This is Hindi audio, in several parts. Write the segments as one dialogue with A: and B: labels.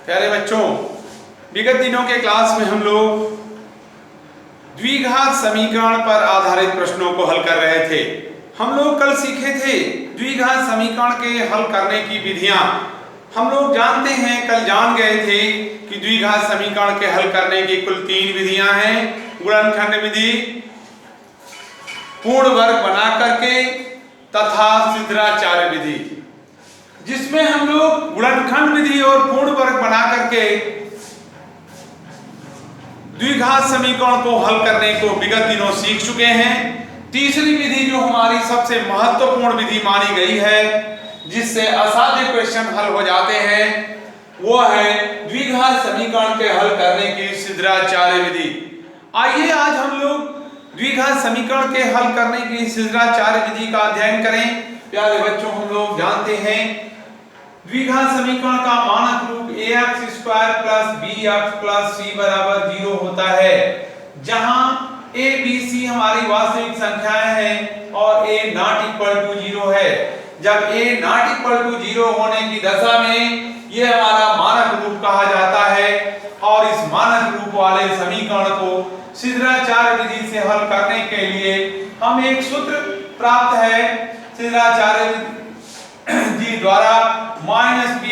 A: प्यारे बच्चों, विगत दिनों के क्लास में हम लोग द्विघात समीकरण पर आधारित प्रश्नों को हल कर रहे थे। हम लोग कल सीखे थे द्विघात समीकरण के हल करने की विधियां। हम लोग जानते हैं, कल जान गए थे कि द्विघात समीकरण के हल करने की कुल 3 विधियां हैं। गुणनखंड विधि, पूर्ण वर्ग बना करके तथा सिद्धाचार्य विधि, जिसमें हम लोग गुणनखंड विधि और पूर्ण वर्ग बना करके द्विघात समीकरण को हल करने को विगत दिनों सीख चुके हैं। तीसरी विधि जो हमारी सबसे महत्वपूर्ण विधि मानी गई है, जिससे असाध्य क्वेश्चन हल हो जाते हैं, वो है द्विघात समीकरण के हल करने की सिद्धाचार्य विधि। आइए आज हम लोग द्विघात समीकरण के हल करने की सिद्धाचार्य विधि का अध्ययन करें। प्यारे बच्चों, हम लोग जानते हैं द्विघात समीकरण का मानक रूप ax² + bx + c = 0 होता है, जहां a b c हमारी वास्तविक संख्याएं हैं और a ≠ 0 है। जब a ≠ 0 होने की दशा में यह हमारा मानक रूप कहा जाता है और इस मानक रूप वाले समीकरण को सिद्धाचार्य विधि से हल करने के लिए हम एक सूत्र प्राप्त है सिद्धाचार्य जी द्वारा, -bx = -b ±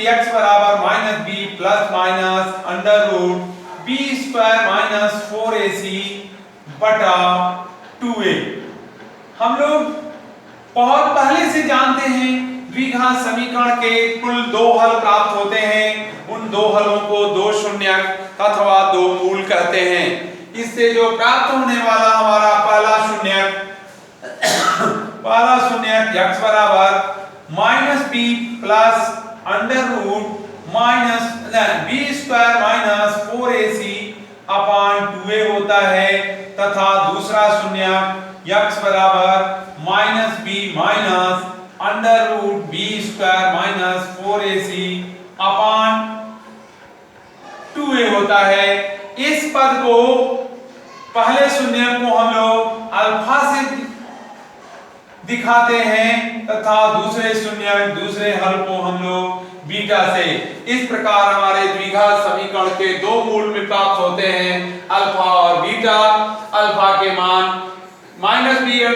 A: √b² - 4ac/2a। हम लोग बहुत पहले से जानते हैं द्विघात समीकरण के कुल 2 हल प्राप्त होते हैं। उन 2 हलों को 2 शून्यक अथवा 2 मूल कहते हैं। इससे जो प्राप्त होने वाला हमारा पहला शून्यक x बराबर -b + √b² - 4ac/2a होता है, तथा दूसरा शून्यक x बराबर -b - √b² - 4ac/2a होता है। इस पद को, पहले शून्यक को हम लोग अल्फा से दिखाते हैं तथा दूसरे हल को हम लोग बीटा से। इस प्रकार हमारे द्विघात समीकरण के 2 मूल में प्राप्त होते हैं, अल्फा और बीटा। अल्फा के मान -b √b² -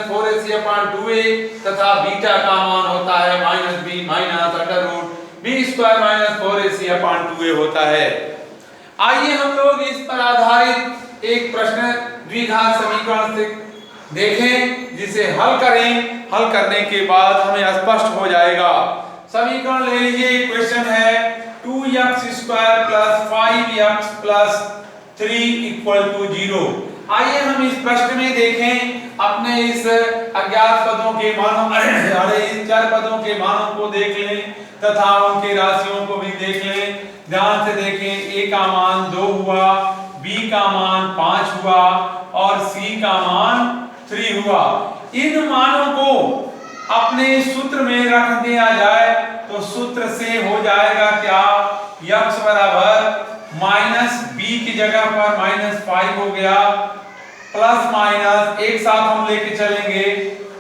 A: 4ac/2a तथा बीटा का मान होता है -b √b² - 4ac/2a होता है। आइए हम लोग इस पर आधारित एक प्रश्न द्विघात समीकरण से देखें, जिसे हल करें। हल करने के बाद हमें स्पष्ट हो जाएगा। समीकरण ले लीजिए। क्वेश्चन है 2x² + 5x + 3 = 0। आइए हम इस प्रश्न में देखें, अपने इस अज्ञात पदों के मानों इस चर पदों के मानों को देख लें तथा उनके राशियों को भी देख लें। ध्यान से देखें, a का मान 2 हुआ, b का मान 5 हुआ और c का मान 3 हुआ। इन मानों को अपने सूत्र में रख दिया जाए तो सूत्र से हो जाएगा क्या, x बराबर -b की जगह पर -5 हो गया, प्लस माइनस एक साथ हम लेके चलेंगे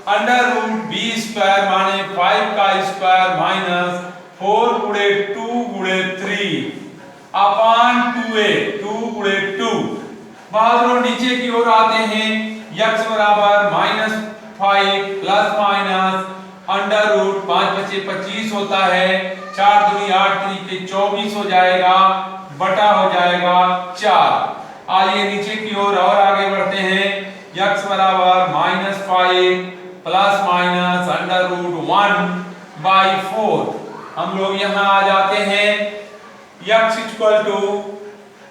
A: √b² माने 5 का स्क्वायर माइनस 4 गुणे 2 गुणे 3/2a 2 गुणे 2। बहादुर नीचे की ओर आते हैं। x बराबर -5 प्लस माइनस √5 × 25 होता है, 4 दूनी 8 3 24 हो जाएगा, बटा हो जाएगा 4। आइए नीचे की ओर और आगे बढ़ते हैं। x बराबर -5 प्लस माइनस √1/4। हम लोग यहाँ आ जाते हैं। x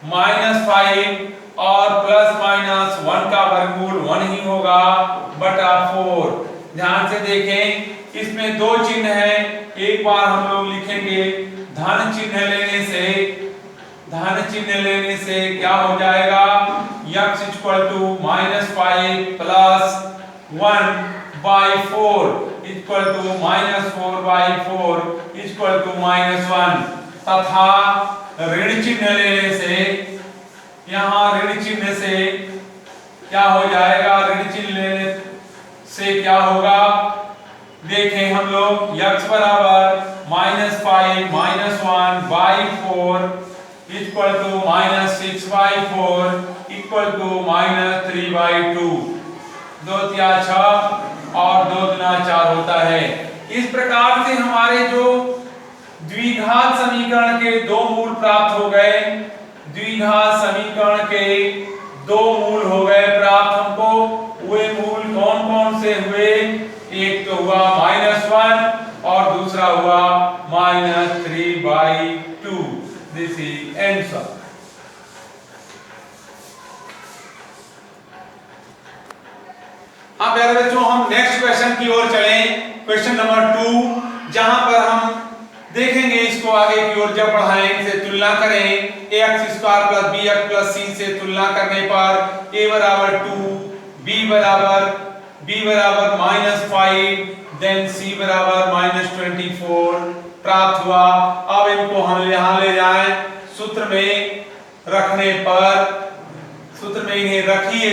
A: -5 और प्लस माइनस 1 का वर्गमूल 1 ही होगा, बटा 4। ध्यान से देखें, इसमें 2 चिन्ह हैं। एक बार हम लोग लिखेंगे धन चिन्ह लेने से क्या हो जाएगा, x -5 प्लस 1/4 -4/4 -1, तथा ऋण चिन्ह लेने से, यहाँ ऋण चिन्ह से क्या हो जाएगा, ऋण चिन्ह लेने से क्या होगा, देखें हम लोग x बराबर -5 -1/4 इक्वल टू -6/4 इक्वल टू -3/2। 2 तिया 6 और 2 दुना 4 होता है। इस प्रकार से हमारे जो द्विघात समीकरण के दो मूल प्राप्त हो गए। द्विघात समीकरण के दो मूल हो गए प्राप्त हमको। वे मूल कौन कौन से हुए? एक तो हुआ -1 और दूसरा हुआ -3/2। This is answer. अब प्यारे बच्चों हम नेक्स्ट क्वेश्चन की ओर चलें। क्वेश्चन नंबर 2, जहां पर हम देखेंगे इसको आगे की ओर जब बढ़ाएं इसे तुलना करें। ax² + bx + c से तुलना करने पर a बराबर 2, b बराबर -5 देन c बराबर -24 प्राप्त हुआ। अब इनको हम यहां ले जाएं सूत्र में रखने पर, सूत्र में इन्हें रखिए।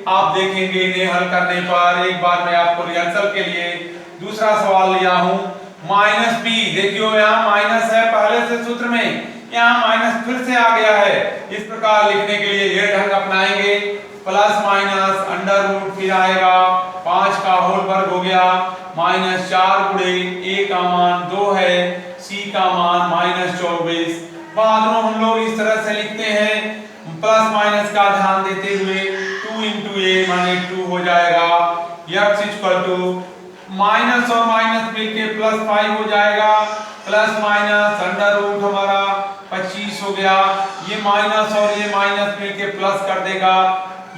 A: आप देखेंगे इन्हें हल करने पर। एक बार मैं आपको रिहर्सल के लिए दूसरा सवाल लिया हूं। -b, देखियो यहाँ माइनस है पहले से सूत्र में, यहाँ माइनस फिर से आ गया है। इस प्रकार लिखने के लिए ये ढंग अपनाएंगे, प्लस माइनस अंडर रूट फिर आएगा 5 का होल वर्ग हो गया -4 गुणे a का मान 2 है, c का मान -24। बाद में हम लोग इस तरह से लिखते हैं, प्लस माइनस का ध्यान देते हुए 2 × a माने 2 हो जाएगा। x इक्वल टू माइनस और माइनस मिलके +5 हो जाएगा, प्लस माइनस अंडर रूट हमारा 25 हो गया। ये माइनस और ये माइनस मिलके प्लस कर देगा,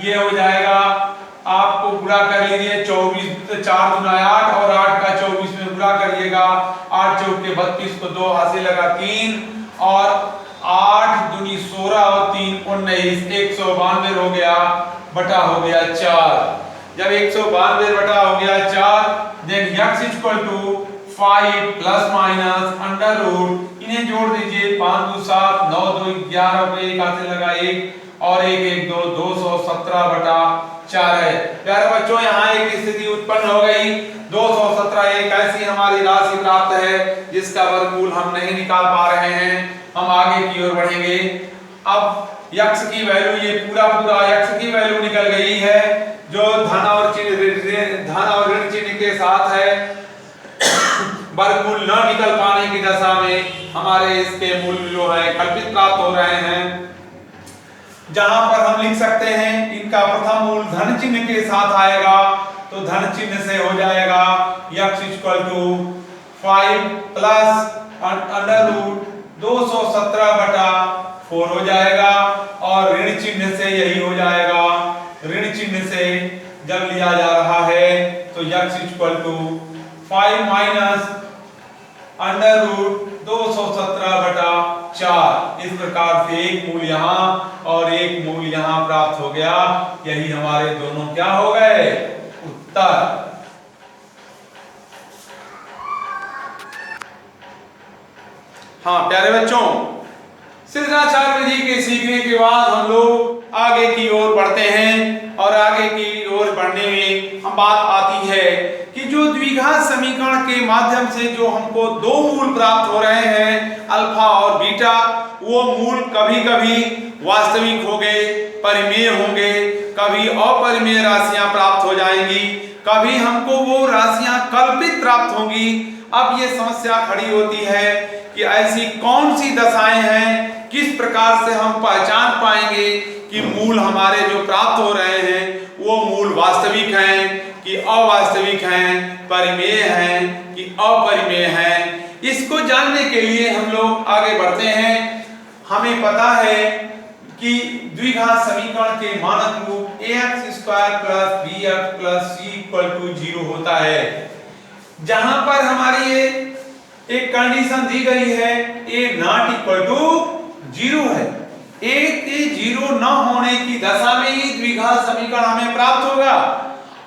A: ये हो जाएगा। आपको पूरा कर लीजिए 24 4 × 8 और 8 का 24 में पूरा करिएगा। 8 चौक के 32 को 2 हाथ से लगा 3 और 8 दूनी 16 और 3 19, 192 हो गया बटा हो गया 4। जब 192 बटा हो गया 4, then x equal to 5 plus minus under root, इन्हें जोड़ दीजिए 5 × 2 = 7, 9 × 2 = 11 पे 1 हाथ से लगा 1 और 1 1 2 217 बटा 4 है। प्यारे बच्चों यहाँ एक स्थिति उत्पन्न हो गई। 217 एक ऐसी हमारी राशि प्राप्त है जिसका वर्गमूल हम नहीं निकाल पा रहे हैं। हम आगे की ओर बढ़ेंगे। अब x की वैल्यू, ये पूरा x की वैल्यू निकल गई है जो धन और ऋण चिन्ह के साथ है। वर्गमूल न निकल पाने की दशा में हमारे इसके मूल्य जो है कल्पित प्राप्त हो रहे हैं। जहां पर हम लिख सकते हैं इनका प्रथम मूल धन चिन्ह के साथ आएगा, तो धन चिन्ह से हो जाएगा x equal to 5 plus under root 217 बटा 4 हो जाएगा। और ऋण चिन्ह से यही हो जाएगा। ऋण चिन्ह से जब लिया जा रहा है तो x equal to 5 minus under root 217 बटा 4। इस प्रकार से एक मूल यहाँ और एक मूल यहाँ प्राप्त हो गया। यही हमारे दोनों क्या हो गए? उत्तर। हाँ प्यारे बच्चों, सिद्धाचार विधि के सीखने के बाद हम लोग आगे की ओर बढ़ते हैं और आगे की ओर बढ़ने में हम बात आती है कि जो द्विघात समीकरण के माध्यम से जो हमको दो मूल प्राप्त हो रहे हैं अल्फा और बीटा, वो मूल कभी कभी वास्तविक होंगे, परिमेय होंगे, कभी अपरिमेय राशियां प्राप्त हो जाएंगी, कभी हमको वो राशियां कल्पित प्राप्त होंगी। अब ये समस्या खड़ी होती है कि ऐसी कौन सी दशाएं हैं, किस प्रकार से हम पहचान पाएंगे कि मूल हमारे जो प्राप्त हो रहे हैं वो मूल वास्तविक हैं कि अवास्तविक हैं, परिमेय हैं कि अपरिमेय हैं। इसको जानने के लिए हम लोग आगे बढ़ते हैं। हमें पता है कि द्विघात समीकरण के मानक रूप ax² + bx + c = 0 होता है। जहां पर हमारी ये एक कंडीशन दी गई है a ≠ 0 है। a के 0 न होने की दशा में ही द्विघात समीकरण हमें प्राप्त होगा।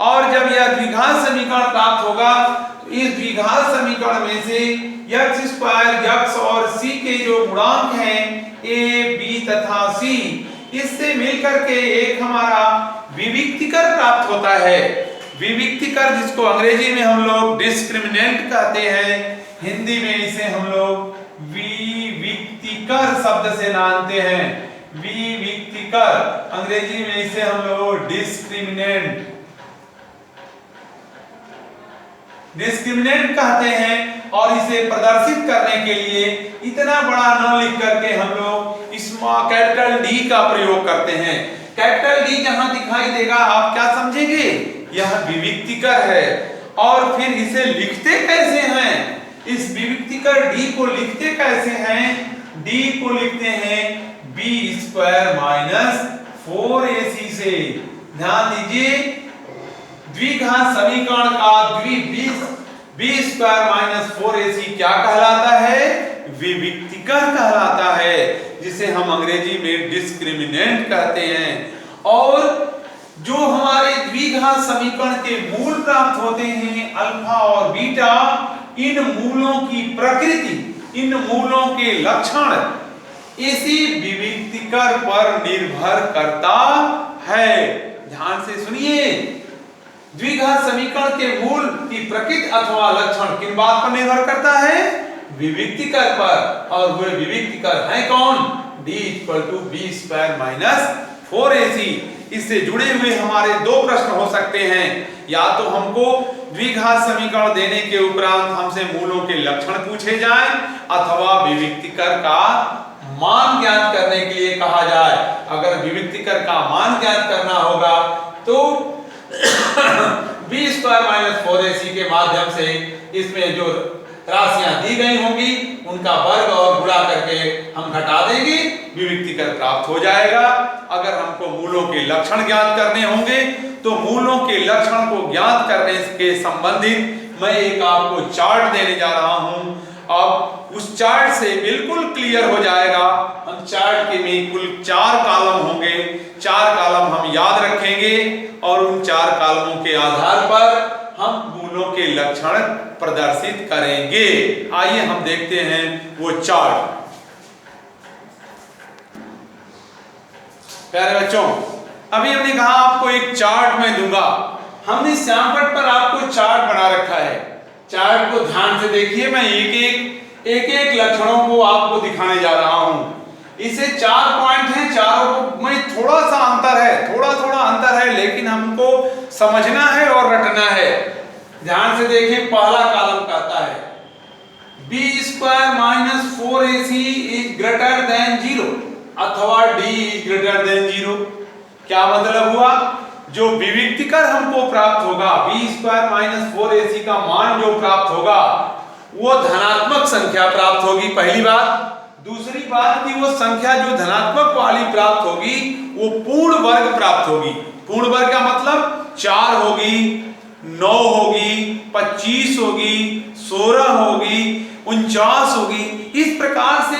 A: और जब यह द्विघात समीकरण प्राप्त होगा तो इस द्विघात समीकरण में से x² x और c के जो गुणांक हैं a b तथा c, इससे मिलकर के एक हमारा विविक्तिकर प्राप्त होता है। विविक्तिकर, जिसको अंग्रेजी में हम लोग डिस्क्रिमिनेंट कहते हैं, हिंदी में इसे हम लोग विविक्तिकर शब्द से जानते हैं। विविक्तिकर, अंग्रेजी में इसे हम लोग डिस्क्रिमिनेंट कहते हैं। और इसे प्रदर्शित करने के लिए इतना बड़ा न लिख करके हम लोग स्मॉल कैपिटल डी का प्रयोग करते हैं। कैपिटल डी जहां दिखाई देगा आप क्या समझेंगे, यह विविक्तिकर है। और फिर इसे लिखते कैसे हैं, इस विविक्तिकर डी को लिखते कैसे हैं, डी को लिखते हैं बी स्क्वायर माइनस 4ac से। ध्यान दीजिए, द्विघात समीकरण का बी स्क्वायर माइनस 4ac क्या कहलाता है, विविक्तिकर कहलाता है, जिसे हम अंग्रेजी में डिस्क्रिमिनेंट कहते हैं। और जो हमारे द्विघात समीकरण के मूल प्राप्त होते हैं अल्फा और बीटा, इन मूलों की प्रकृति, इन मूलों के लक्षण इसी विविक्तिकर पर निर्भर करता है। ध्यान से सुनिए, द्विघात समीकरण के मूल की प्रकृति अथवा लक्षण किन बात पर निर्भर करता है, विविक्तिकर पर। और वे विविक्तिकर हैं कौन, d = b square minus 4ac। इससे जुड़े हुए हमारे दो प्रश्न हो सकते हैं, या तो हमको द्विघात समीकरण देने के उपरांत हमसे मूलों के लक्षण पूछे जाएं, अथवा विविक्तिकर का मान ज्ञात करने के लिए कहा जाए। अगर विविक्तिकर का मान ज्ञात करना होगा तो b स्क्वायर माइनस 4ac के माध्यम से इसमें जो राशियां दी गई होंगी उनका वर्ग और गुणा करके हम घटा देंगे, विविक्तिकर प्राप्त हो जाएगा। अगर हमको मूलों के लक्षण ज्ञात करने होंगे तो मूलों के लक्षण को ज्ञात करने के संबंधित मैं एक आपको चार्ट देने जा रहा हूं। अब उस चार्ट से बिल्कुल क्लियर हो जाएगा। हम चार्ट के में कुल 4 कॉलम होंगे, 4 कॉलम हम याद रखेंगे और उन 4 कॉलमों के आधार पर हम मूलों के लक्षण प्रदर्शित करेंगे। आइए हम देखते हैं वो चार्ट। प्यारे बच्चों, अभी हमने कहा आपको एक चार्ट मैं दूंगा। हमने श्यामपट्ट पर आपको चार्ट बना रखा है। चार्ट को ध्यान से देखिए, मैं एक एक लक्षणों को आपको दिखाने जा रहा हूं। इसे 4 पॉइंट हैं, चारों में थोड़ा सा अंतर है, थोड़ा अंतर है, लेकिन हमको समझना है और रटना है। ध्यान से देखें, पहला कॉलम कहता है b square minus 4ac is greater than 0 अथवा d इज ग्रेटर देन 0। क्या मतलब हुआ, जो विविक्तिकर हमको प्राप्त होगा, b स्क्वायर माइनस 4ac का मान जो प्राप्त होगा वो धनात्मक संख्या प्राप्त होगी, पहली बात। दूसरी बात कि वो संख्या जो धनात्मक वाली प्राप्त होगी वो पूर्ण वर्ग प्राप्त होगी। पूर्ण वर्ग का मतलब 4 होगी, 9 होगी, 25 होगी, 16 होगी, 49 होगी। इस प्रकार से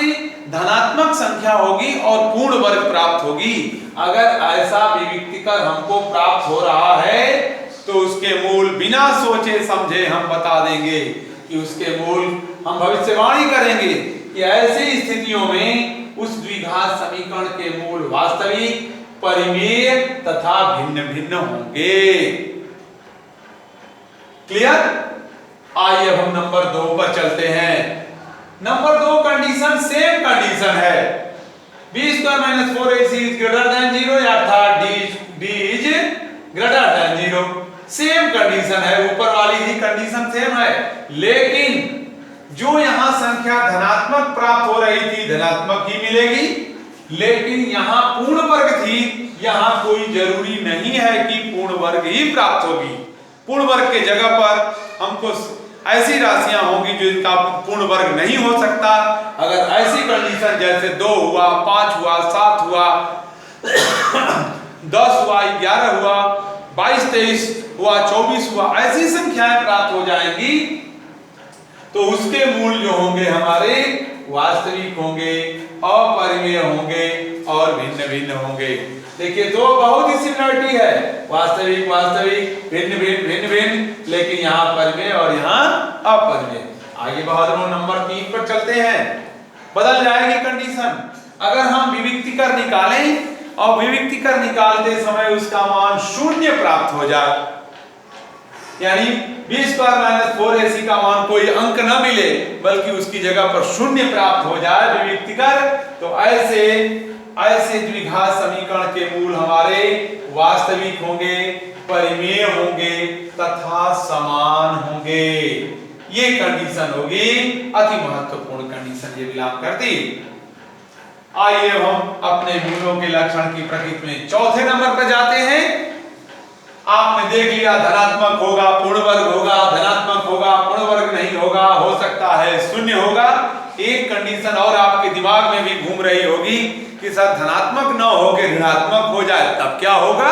A: धनात्मक संख्या होगी और पूर्ण वर्ग प्राप्त होगी। अगर ऐसा विविक्तिकर हमको प्राप्त हो रहा है तो उसके मूल बिना सोचे समझे हम बता देंगे कि उसके मूल, हम भविष्यवाणी करेंगे कि ऐसी स्थितियों में उस द्विघात समीकरण के मूल वास्तविक, परिमेय तथा भिन्न भिन्न होंगे। क्लियर? आइए अब हम नंबर 2 पर चलते हैं। नंबर 2 कंडीशन सेम कंडीशन है, b square minus 4ac is greater than 0, अर्थात d is greater than 0। Same condition है, ऊपर वाली ही कंडीशन सेम है, लेकिन जो यहां संख्या धनात्मक प्राप्त हो रही थी धनात्मक ही मिलेगी, लेकिन यहां पूर्ण वर्ग थी, यहां कोई जरूरी नहीं है कि पूर्ण वर्ग ही प्राप्त होगी। पूर्ण वर्ग के जगह पर हमको ऐसी राशियां होंगी जो इनका पूर्ण वर्ग नहीं हो सकता। अगर ऐसी कंडीशन जैसे 2 हुआ, 5 हुआ, 7 हुआ, 10 हुआ, 11 हुआ, 22, 23 हुआ, 24 हुआ, ऐसी संख्याएं प्राप्त हो जाएंगी तो उसके मूल जो होंगे हमारे वास्तविक होंगे, अपरिमेय होंगे और भिन्न भिन्न होंगे। देखिए, दो बहुत ही सिमिलरिटी है, वास्तविक वास्तविक, भिन्न भिन्न भिन्न भिन्न, लेकिन यहाँ परिमेय और यहाँ अपरिमेय। आगे बहादुर नंबर 3 पर चलते हैं। बदल जाएगी कंडीशन। अगर हम विविक्तिकर निकालें और विविक्तिकर निकालते समय उसका मान 0 प्राप्त हो जाए, यानी बी स्क्वायर माइनस 4ac का मान कोई अंक ना मिले बल्कि उसकी जगह पर शून्य प्राप्त हो जाए विविक्ति कर, तो ऐसे द्विघात समीकरण के मूल हमारे वास्तविक होंगे, परिमेय होंगे तथा समान होंगे। ये कंडीशन होगी अति महत्वपूर्ण कंडीशन, ये बिलोंग करती। आइए हम अपने मूलों के लक्षण की प्रकृति में चौथे नंबर पर जाते हैं। आपने देख लिया धनात्मक होगा पूर्ण वर्ग होगा, धनात्मक होगा पूर्ण वर्ग नहीं होगा, हो सकता है शून्य होगा। एक कंडीशन और आपके दिमाग में भी घूम रही होगी कि सर धनात्मक न होकर ऋणात्मक हो जाए तब क्या होगा।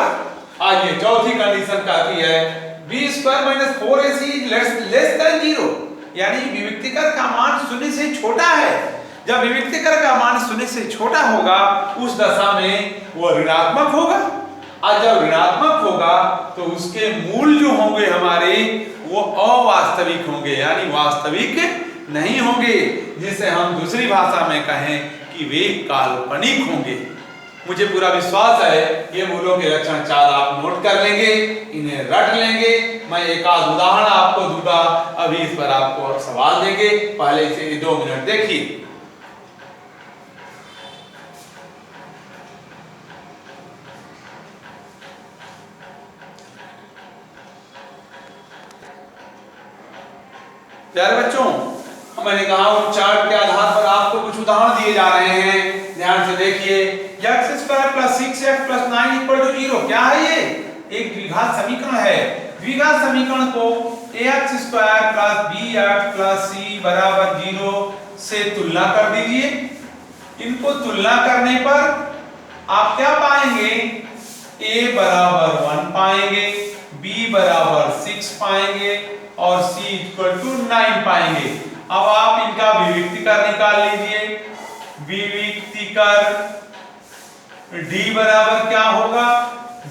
A: आइए चौथी कंडीशन कहती है b square minus 4ac less than 0, यानी विविक्तिकर का मान शून्य से छोटा है। जब विविक्तिकर का मान शून्य से छोटा होगा उस दशा में वो ऋणात्मक होगा, और जब ऋणात्मक होगा तो उसके मूल जो होंगे हमारे वो अवास्तविक होंगे, यानी वास्तविक नहीं होंगे, जिसे हम दूसरी भाषा में कहें कि वे काल्पनिक होंगे। मुझे पूरा विश्वास है ये मूलों के लक्षण 4 आप नोट कर लेंगे, इन्हें रट लेंगे। मैं एक आध उदाहरण आपको दूंगा, अभी इस पर आपको सवाल देंगे, पहले इसे 2 मिनट देखिए। प्यारे बच्चों, मैंने कहा उन चार्ट के आधार पर आपको कुछ उदाहरण दिए जा रहे हैं, ध्यान से देखिए। x square plus 6x plus 9 equal to 0, क्या है ये? एक द्विघात समीकरण है। द्विघात समीकरण को ax square plus bx plus c बराबर 0 से तुलना कर दीजिए। इनको तुलना करने पर आप क्या पाएंगे? a बराबर 1 पाएंगे, b बराबर 6 पाएंगे और c इक्वल टू 9 पाएंगे। अब आप इनका विविक्तिकर निकाल लीजिए। विविक्तिकर d बराबर क्या होगा?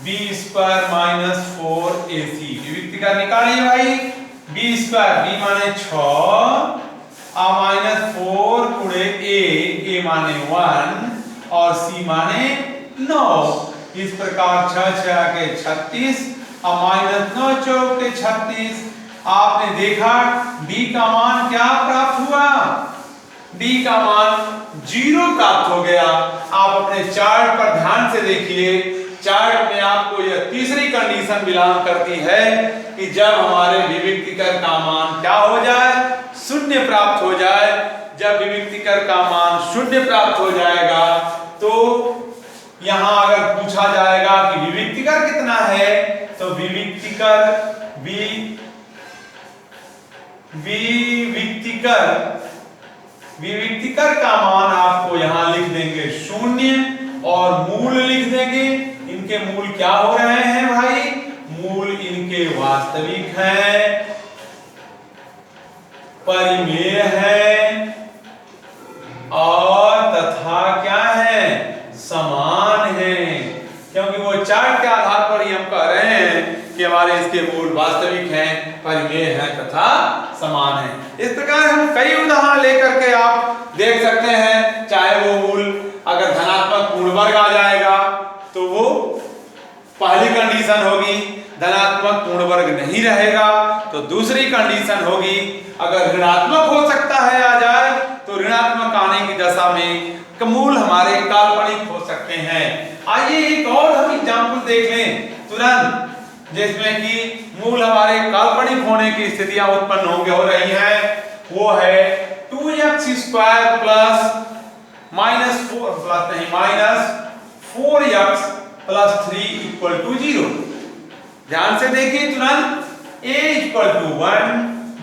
A: b square minus 4ac। विविक्तिकर निकालिए भाई। b स्क्वायर, b माने 6 माइनस 4 गुणे a माने 1 और c माने 9। इस प्रकार 6 6 के 36 और माइनस 9 चौक के 36। आपने देखा d का मान क्या प्राप्त हुआ? d का मान 0 प्राप्त हो गया। आप अपने चार्ट पर ध्यान से देखिए, चार्ट में आपको यह तीसरी कंडीशन बिलोंग करती है कि जब हमारे विविक्तिकर का मान क्या हो जाए? शून्य प्राप्त हो जाए। जब विविक्तिकर का मान शून्य प्राप्त हो जाएगा तो यहां अगर पूछा जाएगा कि विविक्तिकर कितना है, तो विविक्तिकर का मान आपको यहां लिख देंगे 0 और मूल लिख देंगे। इनके मूल क्या हो रहे हैं भाई? मूल इनके वास्तविक हैं, परिमेय है और तथा क्या है? समान है। क्योंकि वो चार्ट के आधार पर ही हम कह रहे हैं कि हमारे इसके मूल वास्तविक हैं, परिमेय हैं तथा समान हैं। इस प्रकार हम कई उदाहरण लेकर के आप देख सकते हैं। चाहे वो मूल अगर धनात्मक पूर्ण वर्ग आ जाएगा तो वो पहली कंडीशन होगी, धनात्मक पूर्ण वर्ग नहीं रहेगा तो दूसरी कंडीशन होगी। अगर ऋणात्मक हो सकता है आ जाए तो ऋणात्मक आने की दशा में मूल हमारे काल्पनिक हो सकते हैं। आइए एक और हम एग्जांपल देख लें तुरंत, जिसमें कि मूल हमारे काल्पनिक होने की स्थितियां उत्पन्न हो रही हैं। वो है 2x square plus minus 4x plus 3 equal to 0। ध्यान से देखिए तुरंत, a equal to 1,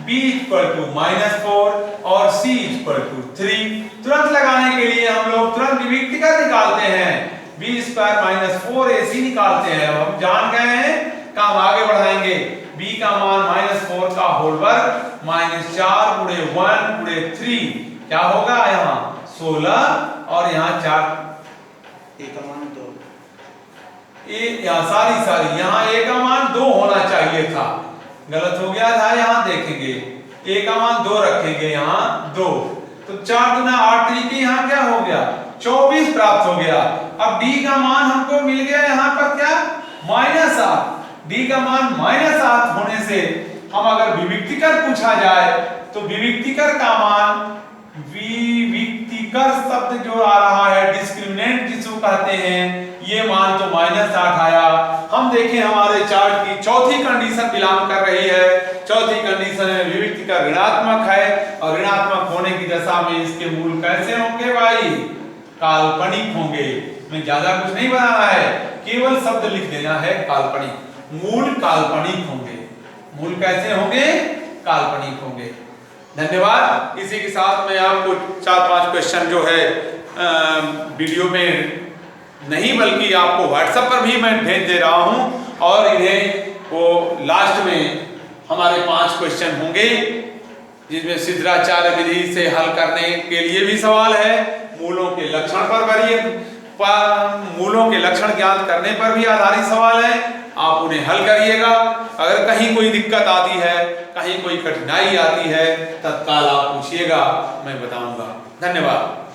A: b equal to -4 और c इक्वल टू 3। तुरंत लगाने के लिए हम लोग तुरंत विविक्तिकर निकालते हैं। b स्क्वायर माइनस 4ac निकालते हैं। अब हम जान गए हैं, काम आगे बढ़ाएंगे। b का मान -4 का होल वर्ग -4 गुणे 1 गुणे 3 क्या होगा? यहाँ 16 और यहाँ 4 a का मान 2। यहाँ सारी यहाँ a का मान 2 होना चाहिए था, गलत हो गया था। यहाँ देखेंगे a का मान 2 रखेंगे, यहाँ 2 तो 4 गुना 8 3 के यहाँ क्या हो गया? 24 प्राप्त हो गया। अब d का मान हमको मिल गया यहाँ पर क्या? -8। d का मान -8 होने से हम अगर विविक्तिकर पूछा जाए तो विविक्तिकर का मान, विविक्तिकर शब्द जो आ रहा है, डिस्क्रिमिनेंट जिसको कहते हैं, ये मान तो -8 आया। हम देखें हमारे चार्ट की चौथी कंडीशन बिलोंग कर रही है। चौथी कंडीशन में विविक्तिकर ऋणात्मक है और ऋणात्मक होने की दशा में इसके मूल कैसे होंगे भाई? काल्पनिक होंगे। मैं ज्यादा कुछ नहीं बनाना है, केवल शब्द लिख देना है काल्पनिक। मूल काल्पनिक होंगे। मूल कैसे होंगे? काल्पनिक होंगे। धन्यवाद। इसी के साथ मैं आपको 4-5 क्वेश्चन जो है वीडियो में नहीं बल्कि आपको व्हाट्सएप पर भी मैं भेज दे रहा हूं, और इन्हें वो लास्ट में हमारे 5 क्वेश्चन होंगे जिसमें शिष्टाचार विधि से हल करने के लिए भी सवाल है, मूलों के लक्षण मूलों के लक्षण ज्ञात करने पर भी आधारित सवाल है। आप उन्हें हल करिएगा। अगर कहीं कोई दिक्कत आती है, कहीं कोई कठिनाई आती है, तत्काल आप पूछिएगा, मैं बताऊंगा। धन्यवाद।